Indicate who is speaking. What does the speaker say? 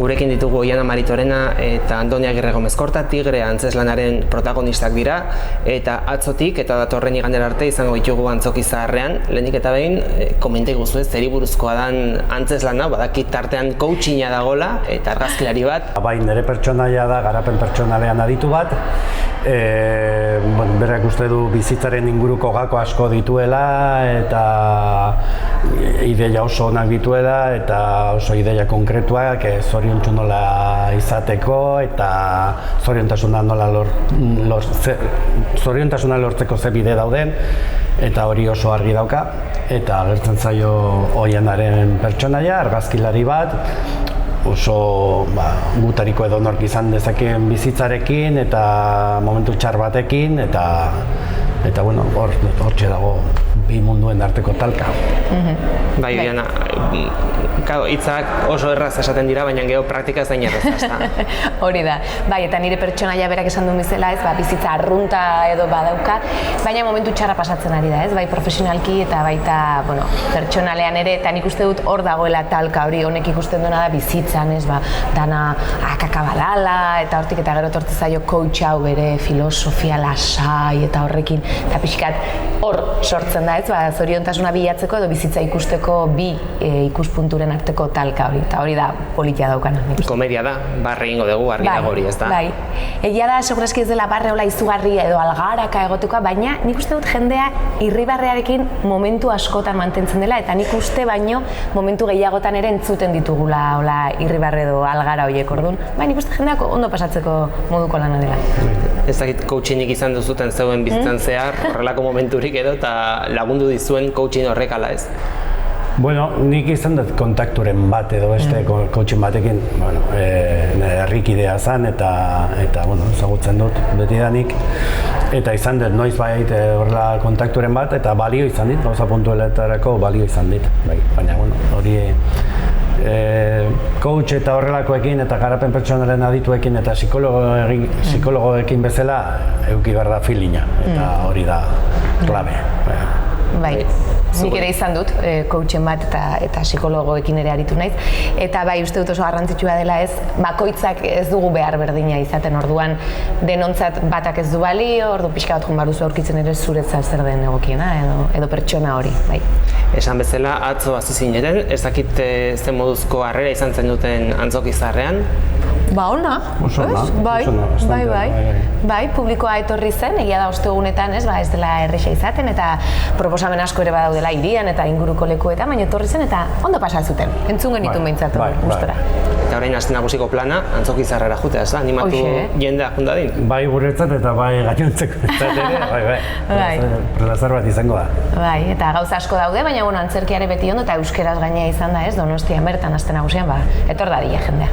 Speaker 1: Gurekin ditugu Oiana Maritorena eta Andoni Agirre Gomez Korta, Tigre antzeslanaren protagonistak dira, eta atzotik eta datorren igandera arte izango ditugu Antzoki Zaharrean. Lehenik eta behin, komentai guzu ez, zeri buruzkoa dan antzeslana, badakit tartean coachinga dagola eta argazkilari bat.
Speaker 2: Bai, nire pertsonaia da, garapen pertsonalean aditu bat. Berak uste du bizitzaren inguruko gako asko dituela eta ideia oso onak dituela eta oso ideia konkretuak zoriontsu nola izateko eta zoriontasuna lortzeko ze bide dauden eta hori oso argi dauka eta agertzen zaio Oianaren pertsonaia, argazkilari bat oso gutariko edonork izan dezakeen bizitzarekin eta momentu txar batekin eta bueno, hortxe dago bi munduen arteko talka.
Speaker 1: Bai, Oiana, hitzak oso erraz esaten dira, baina gero praktika ez da inerreza, ezta?
Speaker 3: Hori da. Bai, eta nire pertsonaia berak esan duen bezala, ez, bizitza arrunta edo badauka, baina momentu txarra pasatzen ari da, ez? Bai, profesionalki eta baita, bueno, pertsonalean ere, eta nik uste dut hor dagoela talka hori, honek ikusten duena da bizitzan, ez, dana akakabadala, eta hortik eta gero tortze zaio coach hau bere filosofia lasai eta horrekin, eta pixkat hor sortzen da, ez, zoriontasuna bilatzeko edo bizitza ikusteko bi ikuspunturen arteko talka hori, eta hori da politia daukana.
Speaker 1: Komedia da, barre egingo dugu, argi dago hori, ez da?
Speaker 3: Bai, egia da, segurazki ez dela barre hola izugarri edo algaraka egotuko, baina nik uste dut jendea irribarrearekin momentu askotan mantentzen dela, eta nik uste baino momentu gehiagotan ere entzuten ditugula hola irribarre edo algara horiek, orduan, bai, nik uste jendeak ondo pasatzeko moduko lana dela.
Speaker 1: Ez dakit coachinik izan duzuten zeuen bizitzan zehar, horrelako momenturik edo, eta lagundu dizuen coaching horrek ala ez?
Speaker 2: Bueno, nik izan dut kontakturen bat edo beste coaching batekin, bueno, herrikidea zen eta bueno, ezagutzen dut betidanik eta izan dut noiz bait horrela kontakturen bat eta balio izan dit, gauza puntualetarako balio izan dit, bai, baina bueno, hori coach eta horrelakoekin eta garapen pertsonalen adituekin eta psikologoekin bezala eduki behar da feelinga eta hori da klabe.
Speaker 3: Bai, nik ere izan dut coachen bat eta psikologoekin ere aritu naiz eta bai uste dut oso garrantzitsua dela ez, bakoitzak ez dugu behar berdina izaten orduan denontzat batak ez du balio, ordu pixka bat baduzu aurkitzen ere zuretzat zer den egokiena edo pertsona hori, bai.
Speaker 1: Esan bezala, atzo hasi zineten, ez dakit zen moduzko harrera izan zen duten Antzoki Zaharrean?
Speaker 3: Ba, ona, bai, publikoa etorri zen, egia da ostegunetan, ez dela erresa izaten, eta proposamen asko ere badaudela hirian eta inguruko lekuetan, baina etorri zen eta ondo pasa zuten, entzun genitun behintzat gustora.
Speaker 1: Eta orain aste nagusiko plana, Antzoki Zaharrera jutea, ez da? Animatu jendea jundadin?
Speaker 2: Bai guretzat eta bai gainontzeko ere, plazar bat izango da.
Speaker 3: Bai, eta gauza asko daude, baina antzerkiare beti ondo eta euskeraz gainea izan da, ez, Donostian bertan aste nagusian, etor dadila jendea.